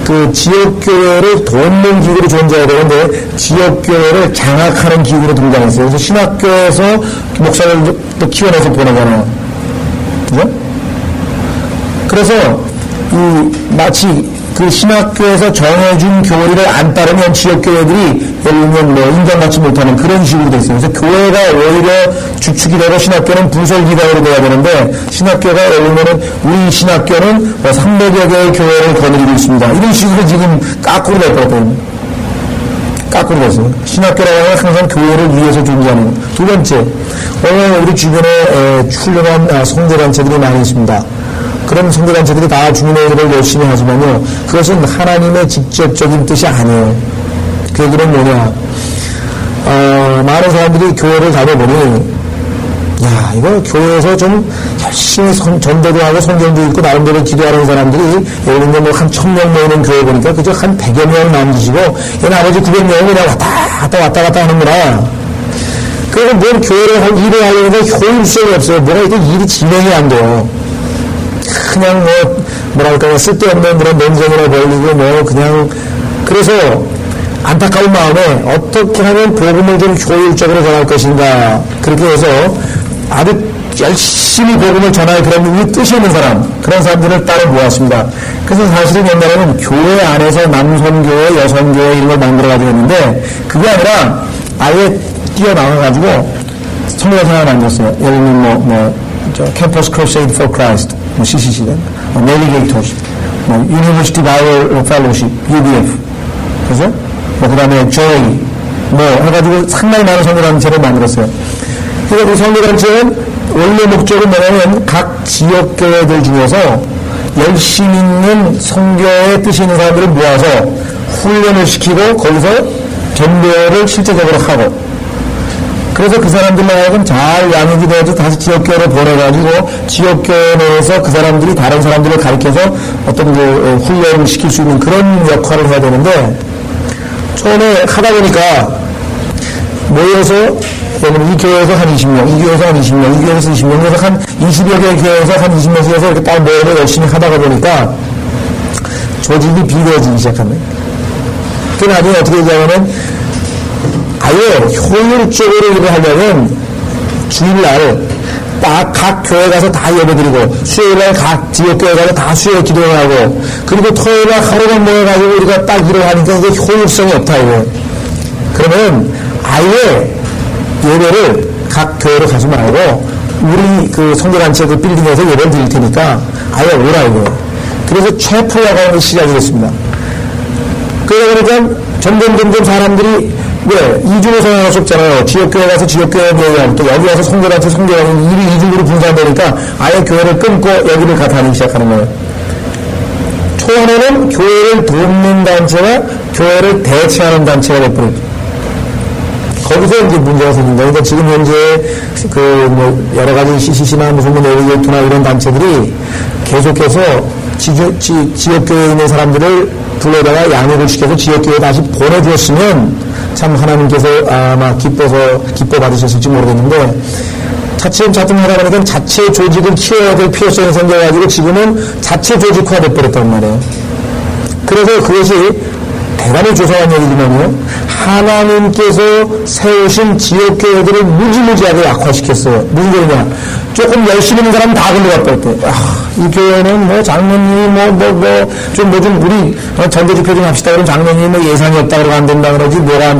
그 지역교회를 돕는 기구로 존재해야 되는데 지역교회를 장악하는 기구로 등장했어요. 그래서 신학교에서 목사를 또 키워내서 보내잖아요. 그죠? 그래서 마치 그 신학교에서 정해준 교리를 안 따르면 지역교회들이 예를 들면 인정받지 못하는 그런 식으로 돼 있어요. 그래서 교회가 오히려 주축이 되고 신학교는 부설기관으로 돼야 되는데 신학교가 예를 들면 우리 신학교는 300여 개의 교회를 거느리고 있습니다. 이런 식으로 지금 까꾸로 됐거든요. 까꾸로 됐어요. 신학교라고 하면 항상 교회를 위해서 존재하는 것. 두 번째, 오늘 우리 주변에 훌륭한 성교단체들이 많이 있습니다. 그런 성교단체들이 다 주님의 일을 열심히 하지만요, 그것은 하나님의 직접적인 뜻이 아니에요. 그 얘기는 뭐냐, 많은 사람들이 교회를 다녀보니 야, 이거 교회에서 좀 열심히 전도도 하고 성경도 읽고 나름대로 기도하는 사람들이 예를 들면 한 1000명 모이는 교회 보니까 그저 한 100여 명 남기시고 나머지 900명은 그냥 왔다 갔다 하는구나. 그리고 뭘 교회를 일을 하려는데 효율성이 없어요. 뭐가 이렇게 일이 진행이 안 돼요. 그냥 쓸데없는 그런 논쟁이나 벌리고 그냥. 그래서 안타까운 마음에 어떻게 하면 복음을 좀 효율적으로 전할 것인가, 그렇게 해서 아주 열심히 복음을 전할 그런 뜻이 있는 사람, 그런 사람들을 따로 모았습니다. 그래서 사실은 옛날에는 교회 안에서 남선교회, 여성교회 이런 걸 만들어가지고 했는데 그게 아니라 아예 뛰어나와가지고 성교사 하나 만들었어요. 예를 들면 캠퍼스 크루세이드 포 크라이스트, CCC는, 내비게이터십, 유니버시티 바이블 펠로십, UBF, 그죠? 그 다음에 조이, 해가지고 상당히 많은 선교단체를 만들었어요. 그래서 이 선교단체는 원래 목적은 뭐냐면 각 지역교회들 중에서 열심히 있는 선교의 뜻이 있는 사람들을 모아서 훈련을 시키고 거기서 전도를 실제적으로 하고, 그래서 그 사람들로 하여금 잘 양육이 되어서 다시 지역교회로 보내가지고 지역교회 내에서 그 사람들이 다른 사람들을 가르쳐서 어떤 훈련을 시킬 수 있는 그런 역할을 해야 되는데, 처음에 하다 보니까 모여서 이 교회에서 한 20명, 이 교회에서 한 20명, 이 교회에서 20명, 그래서 한 20여 개의 교회에서 한 20명씩에서 이렇게 딱 모여서 열심히 하다가 보니까 조직이 비대해지기 시작합니다. 그 나중에 어떻게 되냐면 아예 효율적으로 일을 하려면 주일날 딱 각 교회 가서 다 예배드리고 수요일날 각 지역교회 가서 다 수요 기도를 하고, 그리고 토요일날 하루만 모여가지고 우리가 딱 일을 하니까 이게 효율성이 없다 이거. 그러면 아예 예배를 각 교회로 가지 말고 우리 그 선교단체 그 빌딩에서 예배를 드릴 테니까 아예 오라 이거. 그래서 체포야가 시작이 됐습니다. 그러다 보니까 점점 사람들이 이중으로 생각할 수 없잖아요. 지역교회 가서 지역교회 모여하고 또 여기 와서 선교단체 선교하는 일이 이중으로 분산되니까 아예 교회를 끊고 여기를 다니기 시작하는 거예요. 초반에는 교회를 돕는 단체와 교회를 대체하는 단체가 돼버렸죠. 거기서 이제 문제가 생긴 거예요. 그러니까 지금 현재 여러 가지 CCC나 무슨 내비게이터나 이런 단체들이 계속해서 지역교회에 있는 사람들을 불러다가 양육을 시켜서 지역교회에 다시 보내주었으면 참 하나님께서 아마 기뻐 받으셨을지 모르겠는데, 차츰 하다 보니까 자체 조직을 키워야 될 필요성이 생겨가지고 지금은 자체 조직화돼 버렸단 말이에요. 그래서 그것이 대단히 조소한 얘기지만요, 하나님께서 세우신 지역교회들을 무지무지하게 약화시켰어요. 무슨 소리냐? 조금 열심히 있는 사람 다 걸려가 버렸대. 이 교회는 뭐 장로님이 좀 우리 전도집회 좀 합시다. 그럼 장로님이 뭐 예산이 없다 그러고 안 된다 그러지, 뭐가 안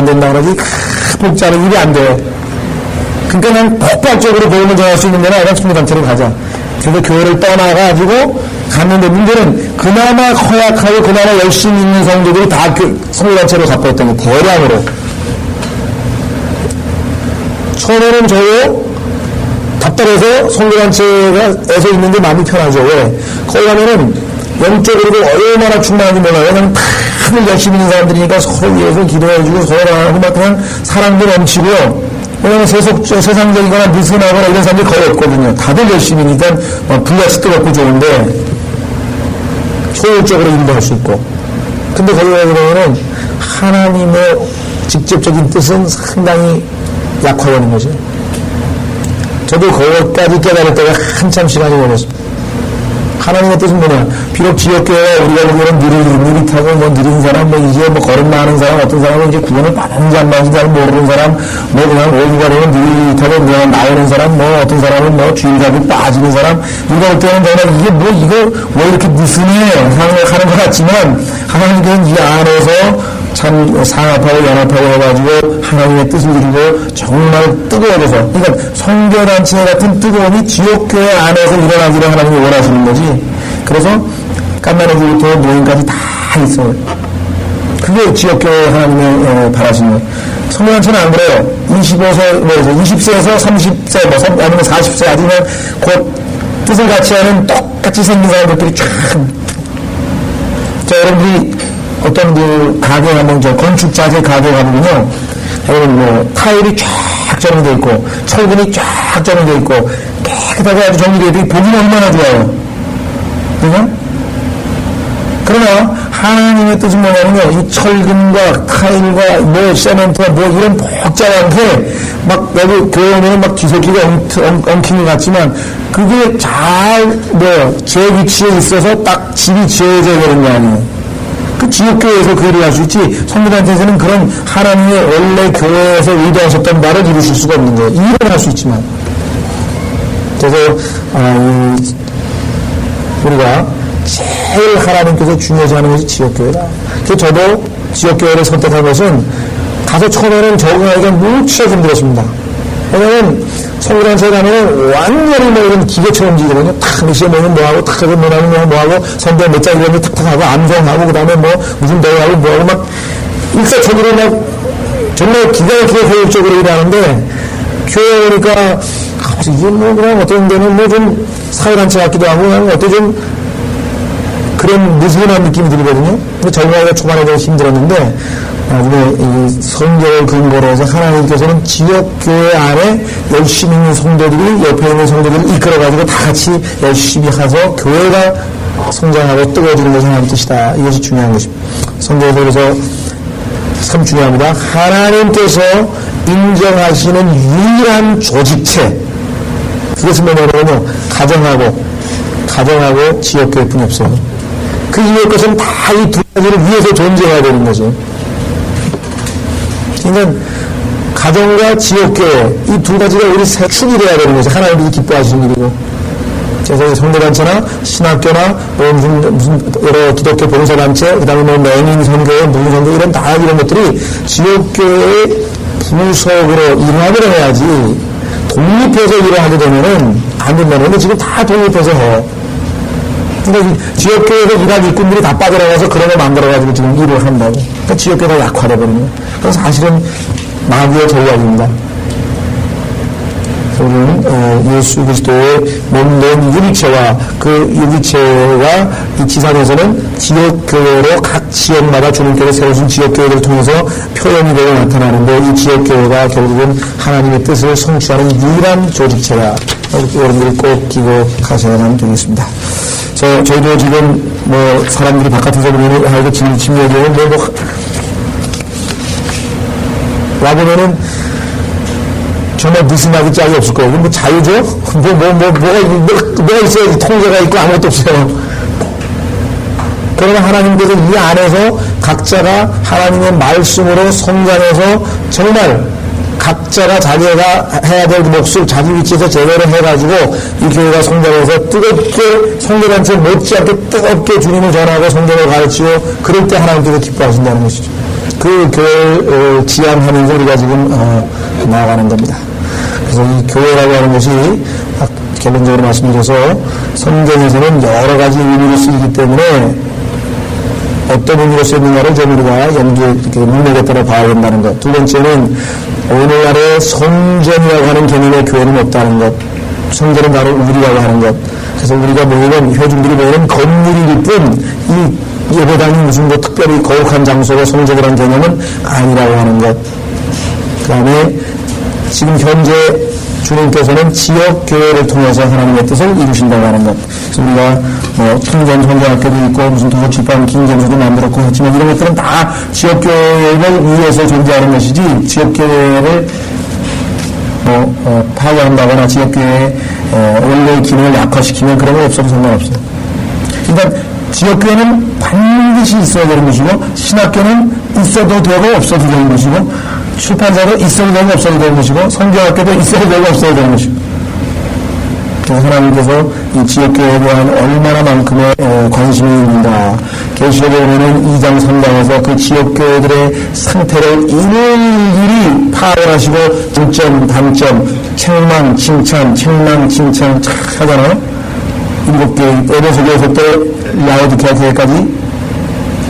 된다 그러지, 복잡한 일이 안 돼. 그러니까 그냥 폭발적으로 복음을 전할 수 있는 데는 아니라 총무단체로 가자. 그래서 교회를 떠나가지고 갔는데, 문제는 그나마 허약하고 그나마 열심히 있는 성도들이 다 성도단체로 가버렸던 게 대량으로. 처음에는 저도 답답해서 성도단체에서 있는데 마음이 편하죠. 왜? 거기 가면은 영적으로도 얼마나 충만한지 몰라요. 그냥 다들 열심히 있는 사람들이니까 서로 위해서 기도해주고 서로 하고 막 그냥 사랑도 넘치고, 왜냐면 세상적이거나 느슨하거나 이런 사람들이 거의 없거든요. 다들 열심히니까 불같이 뜨겁고 좋은데 효율적으로 일도 할 수 있고. 근데 거기 가게 되면은 하나님의 직접적인 뜻은 상당히 약화되는 거죠. 저도 거기까지 깨달을 때가 한참 시간이 걸렸습니다. 하나님의 뜻은 뭐냐? 비록 지역교회가 우리가 보기에는 느릿하고 느린 사람, 이제 걸음마 하는 사람, 어떤 사람은 이제 구원을 받았는지 안 받았는지 잘 모르는 사람, 그냥 오후가 되면 느릿하고 그냥 나오는 사람, 어떤 사람은 주일갑이 빠지는 사람, 우리가 볼 때는 그냥 이거 왜 이렇게 느슨해? 하는 것 같지만, 하나님께서는 이 안에서 참 상합하고 연합하고 해가지고 하나님의 뜻을 이루고 정말 뜨거워져서, 그러니까 성교단체 같은 뜨거움이 지역교회 안에서 일어나기를 하나님이 원하시는 거지. 그래서 깐나네기부터 노인까지 다 있어요. 그게 지역교회 하나님의 바라시는 거예요. 성교단체는 안 그래요. 20세에서 30세, 아니면 40세 아니면 곧 뜻을 같이 하는 똑같이 생긴 사람들끼리 쫙. 자, 여러분들이 어떤 가게 가면, 건축자재 가게 가면요, 타일이 쫙 정리되어 있고, 철근이 쫙 정리되어 있고, 깨끗하게 아주 정리되어 있고, 보기는 얼마나 좋아요. 그죠? 그러나, 하나님의 뜻은 뭐냐면요, 이 철근과 타일과 세멘트와 이런 복잡한 게, 여기 교회 오면 뒤섞이고 엉킨 것 같지만, 그게 잘, 제 위치에 있어서 딱 집이 지어져야 되는 거 아니에요. 그 지역교회에서 그 일을 할 수 있지, 성도단체에서는 그런 하나님의 원래 교회에서 의도하셨던 바를 이루실 수가 없는 거예요. 일을 할 수 있지만. 그래서 우리가 제일 하나님께서 중요시 하는 것이 지역교회다. 그래서 저도 지역교회를 선택한 것은 가서 처음에는 적응하기가 무척 힘들었습니다. 왜냐면 성도단체에 가면 완전히 이런 기계처럼 지거든요. 탁 몇 시에 뭐하고, 탁 하고 뭐하고, 선대 몇 장 이런 탁탁 하고, 암송하고, 그 다음에 무슨 대회하고 뭐하고 일사천리로 정말 기가 막히게 효율적으로 일하는데, 교회 오니까, 이게 그냥 어떤 데는 좀 사회단체 같기도 하고, 그냥 좀 그런 느슨한 느낌이 들거든요. 적응하기가 초반에 좀 힘들었는데, 나중에 이 성경을 근거로 해서 하나님께서는 지역교회 안에 열심히 있는 성도들이 옆에 있는 성도들을 이끌어가지고 다 같이 열심히 해서 교회가 성장하고 뜨거워지는 것이 하나님의 뜻이다. 이것이 중요한 것입니다. 성경에서 그래서 참 중요합니다. 하나님께서 인정하시는 유일한 조직체, 그것은 뭐냐면요, 가정하고 지역교회뿐이 없어요. 그 이외의 것은 다 이 두 가지를 위해서 존재해야 되는 거죠. 그러니까 가정과 지역교회 이 두 가지가 우리 세 축이 돼야 되는 거죠. 하나님께서 기뻐하시는 일이고. 그래서 성도단체나 신학교나 무슨 여러 기독교 봉사단체, 그 다음에 매민 선교회, 무슨 선교 이런 것들이 지역교회의 부속으로 일하기를 해야지, 독립해서 일을 하게 되면은 안 된다는 건데, 지금 다 독립해서 해요. 근데 지역교회에서 일할 일꾼들이 다 빠져나가서 그런 거 만들어가지고 지금 일을 한다고. 그러니까 지역교회가 약화되거든요. 그래서 사실은 마귀의 전략입니다. 우리는 예수 그리스도의 몸된 유기체와 그 유기체가 이 지상에서는 지역교회로 각 지역마다 주님께서 세우신 지역교회를 통해서 표현이 되어 나타나는데, 이 지역교회가 결국은 하나님의 뜻을 성취하는 유일한 조직체다. 여러분들이 꼭 기억하셔야 되겠습니다. 저희도 지금 사람들이 바깥에서 보면 이거 침략이에요. 와보면은 정말 느슨하기 짝이 없을 거예요. 자유죠? 뭐가 있어야지. 통제가 있고 아무것도 없어요. 그러나 하나님께서 이 안에서 각자가 하나님의 말씀으로 성장해서 정말 각자가 자기가 해야 될 몫을 자기 위치에서 제대로 해가지고 이 교회가 성장해서 뜨겁게 성도단체 못지않게 뜨겁게 주님을 전하고 성경을 가르치고 그럴 때 하나님께서 기뻐하신다는 것이죠. 그 교회를 지향하면서 우리가 지금 나아가는 겁니다. 그래서 이 교회라고 하는 것이 결론적으로 말씀드려서 성경에서는 여러 가지 의미로 쓰이기 때문에 어떤 의미로 쓰였는가를 좀 우리가 문맥에 따라 봐야 된다는 것. 두 번째는 오늘날의 성전이라고 하는 개념의 교회는 없다는 것. 성전은 바로 우리라고 하는 것. 그래서 우리가 모이는 회중들이 모이는 건물일 뿐 이 예배당이 무슨 특별히 거룩한 장소로 성전이라는 개념은 아니라고 하는 것. 그 다음에 지금 현재 주님께서는 지역교회를 통해서 하나님의 뜻을 이루신다고 하는 것. 그래서 우리가 통전 선교학교도 있고 무슨 도서출판 김경수도 만들었고 했지만 이런 것들은 다 지역교회를 위해서 존재하는 것이지 지역교회를 파괴한다거나 지역교회의 원래의 기능을 약화시키면 그런 건 없어도 상관없어요. 그러니까 지역교회는 반드시 있어야 되는 것이고 신학교는 있어도 되고 없어도 되는 것이고 출판사도 있어도 되고 없어도 되는 것이고 성경학교도 있어도 되고 없어도 되는 것이고 그래서 하나님께서 이 지역교회에 대한 얼마나만큼의 관심이 있는가. 계시록에 보면은 2장 3장에서 그 지역교회들의 상태를 일일이 파악하시고 장점, 단점, 책망, 칭찬 착 하잖아요. 7개, 에베소교에서부터 라오디케아 교회까지.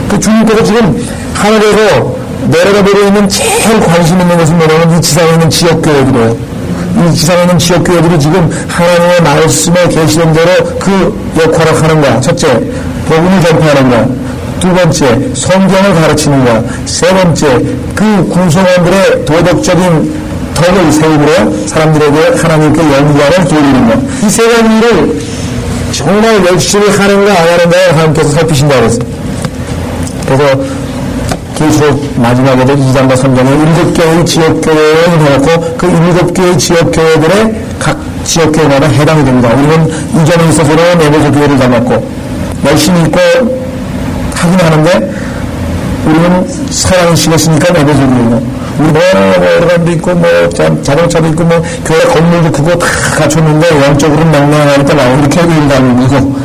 그 주님께서 지금 하늘에서 내려가 보고 있는 제일 관심 있는 것은 뭐냐면 이 지상에 있는 지역교회들이에요. 이 지상에 있는 지역교회들이 지금 하나님의 말씀에 계시된 대로 그 역할을 하는 거야. 첫째, 복음을 전파하는 거야. 두 번째, 성경을 가르치는 거야. 세 번째, 그 구성원들의 도덕적인 덕을 세우므로 사람들에게 하나님께 영광을 돌리는 거야. 이 세 가지를 정말 열심히 하는가 안 하는가에 하나님께서 살피신다고 했어요. 그래서 계시록 마지막에도 2장과 3장에 7개의 지역교회를 해놓고 그 7개의 지역교회들의 각 지역교회마다 해당이 됩니다. 우리는 이전에 있어서는 에베소 교회를 담았고 열심히 있고 하긴 하는데 우리는 사랑을 실었으니까 에베소 교회고 우리 여러분도 있고 자동차도 있고 교회 건물도 크고 다 갖췄는데 영적으로는 맹랑하니까 이렇게 교회를 다니는 거고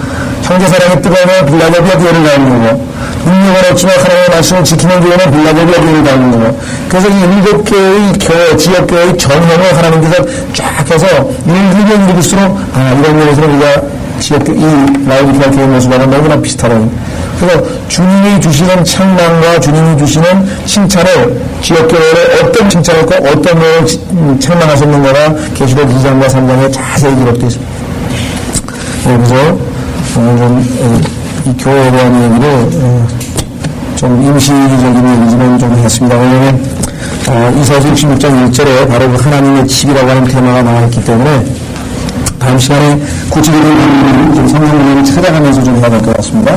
형제사랑이 뜨거우면 빌라델비아 교회를 다니는 거고 능력은 없지만 하나님의 말씀을 지키는 교회는 빌라델비아 교회를 다니는 거고 그래서 이 7개의 교회, 지역교회의 전형을 하나님께서 쫙 해서 읽으면 읽을수록 이런 면에서는 우리가 지역교, 이 라오디케아 교회 모습하고는 너무나 비슷하다는. 그래서 주님이 주시는 책망과 주님이 주시는 칭찬을 지역교회에 어떤 칭찬을 했고 어떤 내용을 책망하셨는가가 계시록 2장과 3장에 자세히 기록되어 있습니다. 그래서 오늘 이 교회에 대한 얘기를 좀 임시적인 얘기지만 좀 했습니다. 왜냐하면 이사야서 66장 1절에 바로 그 하나님의 집이라고 하는 테마가 나와있기 때문에 다음 시간에 구체적인 좀 성경 문제를 찾아가면서 좀 해야 될 것 같습니다.